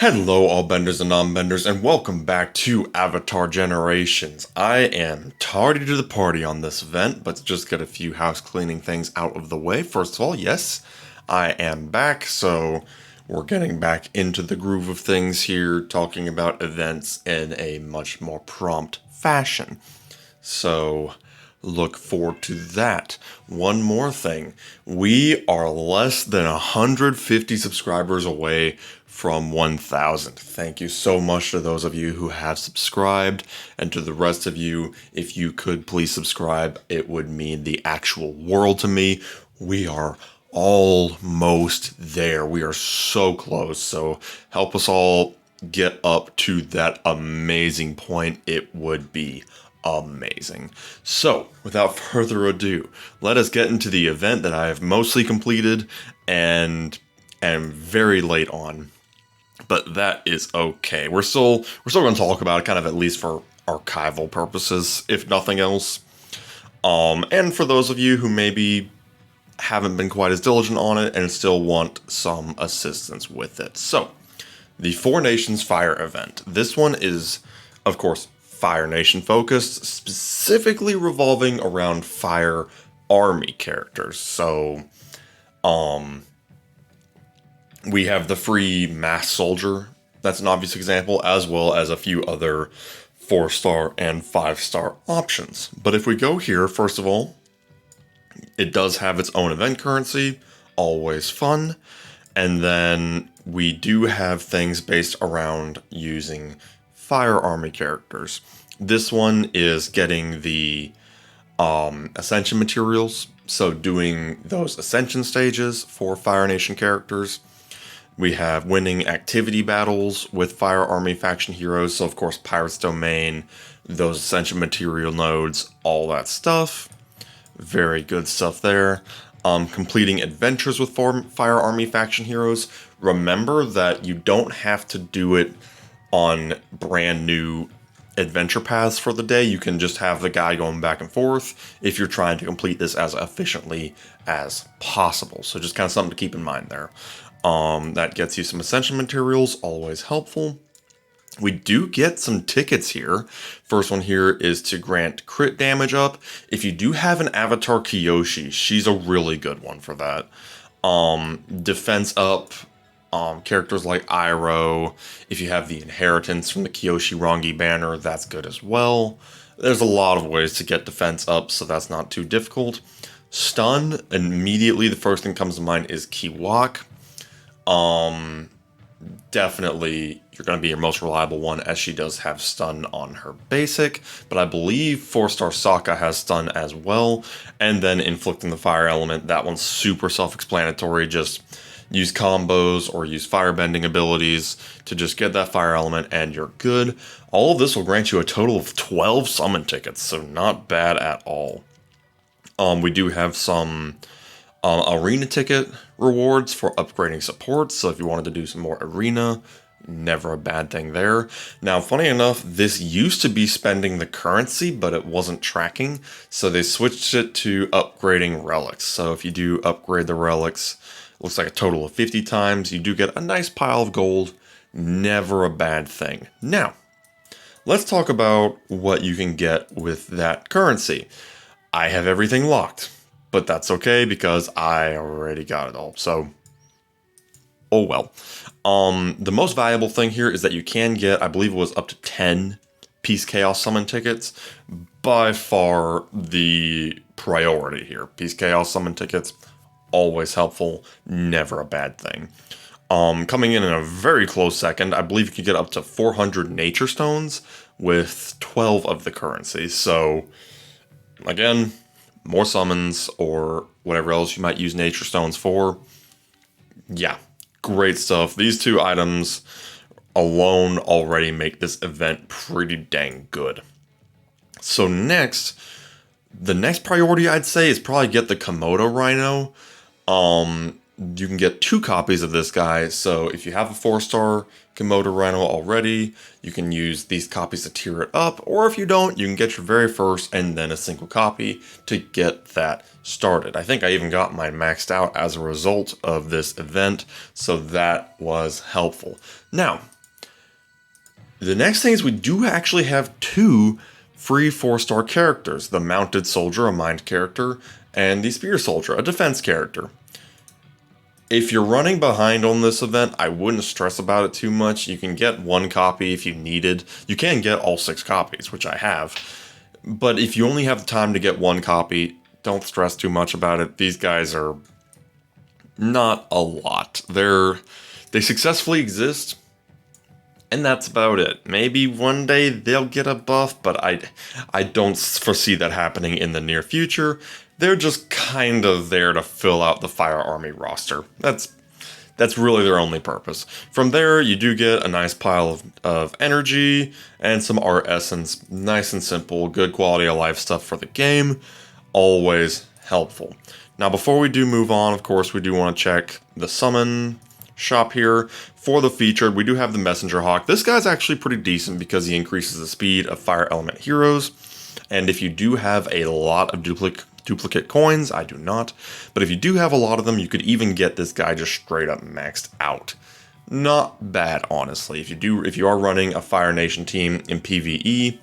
Hello, all benders and non-benders, and welcome back to Avatar Generations. I am tardy to the party on this event, but to just get a few house cleaning things out of the way. First of all, yes, I am back, so we're getting back into the groove of things here, talking about events in a much more prompt fashion. So, look forward to that. One more thing. We are less than 150 subscribers away from 1,000. Thank you so much to those of you who have subscribed, and to the rest of you, if you could please subscribe, it would mean the actual world to me. We are almost there. We are so close. So help us all get up to that amazing point. It would be amazing. So, without further ado, let us get into the event that I have mostly completed and am very late on. But that is okay. We're still going to talk about it, kind of at least for archival purposes, if nothing else. And for those of you who maybe haven't been quite as diligent on it and still want some assistance with it. So, the Four Nations Fire event. This one is, of course, Fire Nation focused, specifically revolving around Fire Army characters. So, we have the free Mass Soldier. That's an obvious example, as well as a few other 4-star and 5-star options. But if we go here, first of all, it does have its own event currency, always fun. And then we do have things based around using Fire Army characters. This one is getting the Ascension materials, so doing those Ascension stages for Fire Nation characters. We have winning activity battles with Fire Army faction heroes, so of course Pirate's Domain, those Ascension material nodes, all that stuff. Very good stuff there. Completing adventures with Fire Army faction heroes. Remember that you don't have to do it on brand new adventure paths for the day. You can just have the guy going back and forth if you're trying to complete this as efficiently as possible. So just kind of something to keep in mind there. That gets you some Ascension materials, always helpful. We do get some tickets here. First one here is to grant crit damage up. If you do have an Avatar Kyoshi, she's a really good one for that. Defense up, characters like Iroh. If you have the inheritance from the Kyoshi Rongi banner, that's good as well. There's a lot of ways to get defense up, so that's not too difficult. Stun, immediately the first thing that comes to mind is Kiwak. Definitely you're going to be your most reliable one, as she does have stun on her basic, but I believe 4-star Sokka has stun as well. And then inflicting the fire element, that one's super self-explanatory. Just use combos or use firebending abilities to just get that fire element and you're good. All of this will grant you a total of 12 summon tickets, so not bad at all. We do have some arena ticket rewards for upgrading support, so if you wanted to do some more arena, never a bad thing there. Now, funny enough, this used to be spending the currency, but it wasn't tracking, so they switched it to upgrading relics. So if you do upgrade the relics, it looks like a total of 50 times, you do get a nice pile of gold. Never a bad thing. Now, let's talk about what you can get with that currency. I have everything locked, but that's okay because I already got it all. So, oh well. The most valuable thing here is that you can get, I believe it was up to 10 Peace Chaos Summon tickets. By far the priority here. Peace Chaos Summon tickets, always helpful, never a bad thing. Coming in a very close second, I believe you can get up to 400 Nature Stones with 12 of the currency. So, again, more summons or whatever else you might use Nature Stones for. Yeah, great stuff. These two items alone already make this event pretty dang good. So the next priority I'd say is probably get the Komodo Rhino. you can get 2 copies of this guy. So if you have a 4-star Komodo Rhino already, you can use these copies to tier it up. Or if you don't, you can get your very first and then a single copy to get that started. I think I even got mine maxed out as a result of this event, so that was helpful. Now, the next thing is we do actually have 2 free 4-star characters. The Mounted Soldier, a mind character, and the Spear Soldier, a defense character. If you're running behind on this event, I wouldn't stress about it too much. You can get 1 copy if you needed. You can get all 6 copies, which I have. But if you only have the time to get 1 copy, don't stress too much about it. These guys are not a lot. They successfully exist, and that's about it. Maybe one day they'll get a buff, but I don't foresee that happening in the near future. They're just kind of there to fill out the Fire Army roster. That's really their only purpose. From there, you do get a nice pile of energy and some art essence. Nice and simple, good quality of life stuff for the game. Always helpful. Now, before we do move on, of course, we do want to check the summon shop here. For the featured, we do have the Messenger Hawk. This guy's actually pretty decent because he increases the speed of fire element heroes. And if you do have a lot of duplicate coins, I do not, but if you do have a lot of them, you could even get this guy just straight up maxed out. Not bad, honestly. If you are running a Fire Nation team in PvE,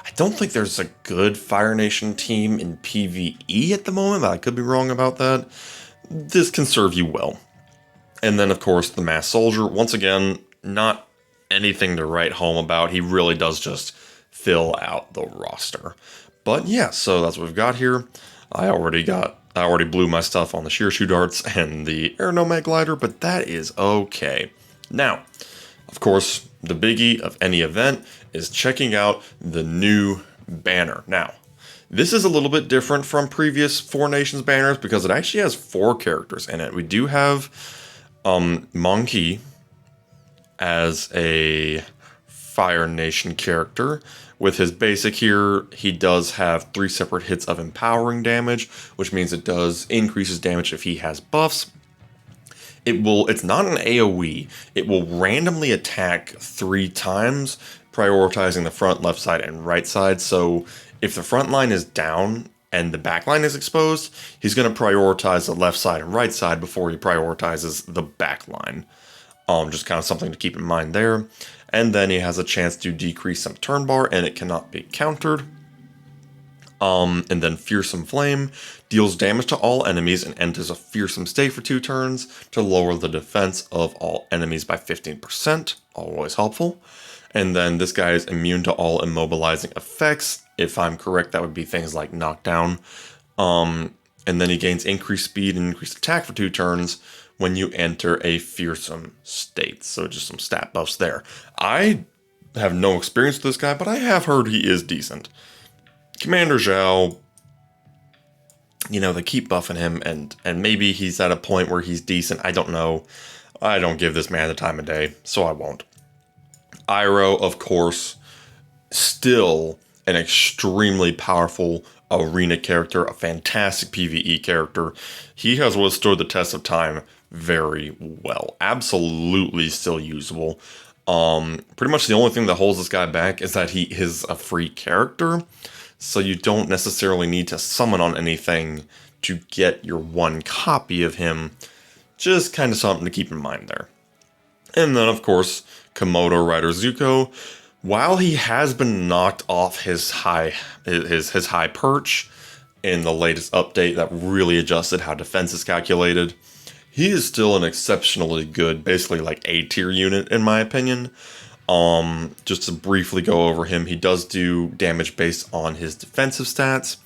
I don't think there's a good Fire Nation team in PvE at the moment, but I could be wrong about that. This can serve you well. And then, of course, the Masked Soldier. Once again, not anything to write home about. He really does just fill out the roster. But yeah, so that's what we've got here. I already blew my stuff on the Sheer Shoe Darts and the Air Nomad Glider, but that is okay. Now, of course, the biggie of any event is checking out the new banner. Now, this is a little bit different from previous Four Nations banners because it actually has 4 characters in it. We do have Monkey as a Fire Nation character. With his basic here, he does have 3 separate hits of empowering damage, which means it does increases damage if he has buffs. It's not an AoE. It will randomly attack 3 times, prioritizing the front, left side, and right side. So if the front line is down and the back line is exposed, he's going to prioritize the left side and right side before he prioritizes the back line. Just kind of something to keep in mind there. And then he has a chance to decrease some turn bar, and it cannot be countered. And then Fearsome Flame deals damage to all enemies and enters a fearsome state for 2 turns to lower the defense of all enemies by 15%. Always helpful. And then this guy is immune to all immobilizing effects. If I'm correct, that would be things like knockdown. And then he gains increased speed and increased attack for 2 turns when you enter a fearsome state. So just some stat buffs there. I have no experience with this guy, but I have heard he is decent. Commander Zhao, they keep buffing him, and maybe he's at a point where he's decent. I don't know. I don't give this man the time of day, so I won't. Iroh, of course, still an extremely powerful arena character, a fantastic PvE character. He has withstood the test of time very well. Absolutely still usable. Pretty much the only thing that holds this guy back is that he is a free character, so you don't necessarily need to summon on anything to get your 1 copy of him. Just kind of something to keep in mind there. And then, of course, Komodo Rider Zuko. While he has been knocked off his high perch in the latest update that really adjusted how defense is calculated, he is still an exceptionally good, basically like A-tier unit in my opinion. Just to briefly go over him, he does do damage based on his defensive stats.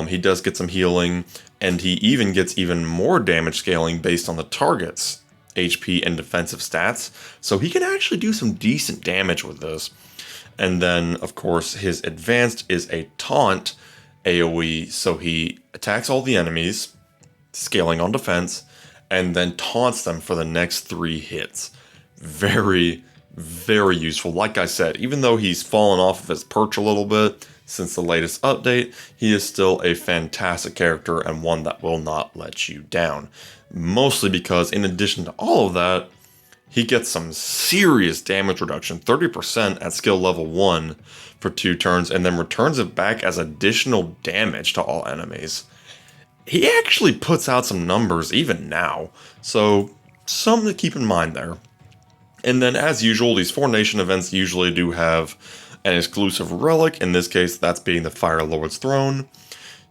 He does get some healing, and he even gets even more damage scaling based on the target's HP and defensive stats. So he can actually do some decent damage with this. And then, of course, his advanced is a taunt AoE, so he attacks all the enemies, scaling on defense, and then taunts them for the next 3 hits. Very, very useful. Like I said, even though he's fallen off of his perch a little bit since the latest update, he is still a fantastic character and one that will not let you down. Mostly because in addition to all of that, he gets some serious damage reduction, 30% at skill level 1 for 2 turns, and then returns it back as additional damage to all enemies. He actually puts out some numbers even now, so something to keep in mind there. And then as usual, these 4 nation events usually do have an exclusive relic. In this case, that's being the Fire Lord's Throne,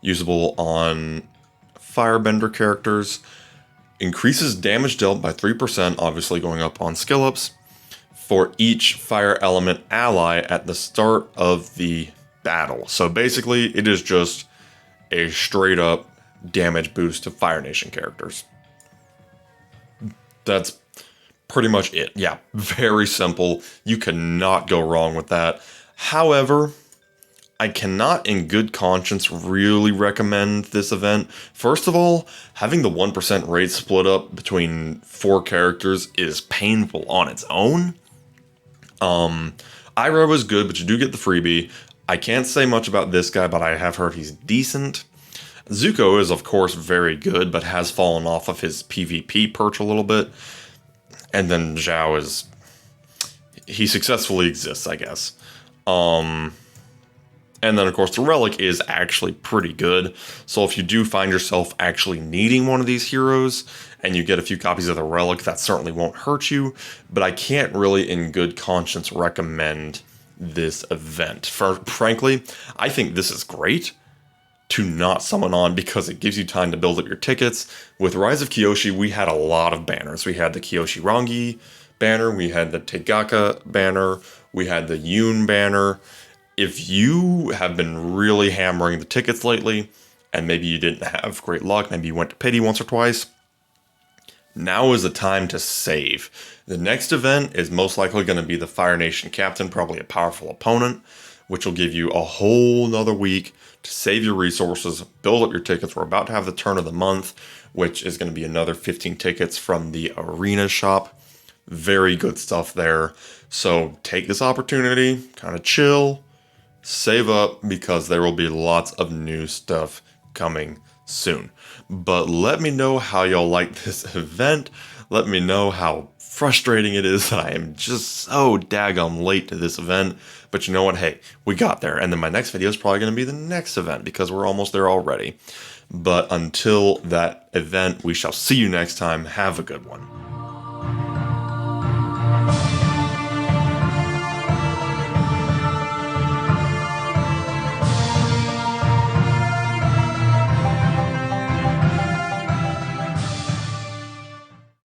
usable on Firebender characters. Increases damage dealt by 3%, obviously going up on skill ups, for each fire element ally at the start of the battle. So basically, it is just a straight up damage boost to Fire Nation characters. That's pretty much it. Yeah, very simple. You cannot go wrong with that. However, I cannot in good conscience really recommend this event. First of all, having the 1% rate split up between 4 characters is painful on its own. Iroh is good, but you do get the freebie. I can't say much about this guy, but I have heard he's decent. Zuko is, of course, very good, but has fallen off of his PvP perch a little bit. And then Zhao is... he successfully exists, I guess. And then, of course, the relic is actually pretty good. So if you do find yourself actually needing one of these heroes and you get a few copies of the relic, that certainly won't hurt you. But I can't really, in good conscience, recommend this event. Frankly, I think this is great to not summon on because it gives you time to build up your tickets. With Rise of Kyoshi, we had a lot of banners. We had the Kyoshi Rangi banner, we had the Tegaka banner, we had the Yoon banner. If you have been really hammering the tickets lately, and maybe you didn't have great luck, maybe you went to pity once or twice, now is the time to save. The next event is most likely going to be the Fire Nation Captain, probably a powerful opponent, which will give you a whole nother week to save your resources, build up your tickets. We're about to have the turn of the month, which is going to be another 15 tickets from the Arena shop. Very good stuff there. So take this opportunity, kind of chill, save up, because there will be lots of new stuff coming soon. But let me know how y'all like this event. Let me know how frustrating it is that I am just so daggum late to this event. But you know what? Hey, we got there. And then my next video is probably going to be the next event because we're almost there already. But until that event, we shall see you next time. Have a good one.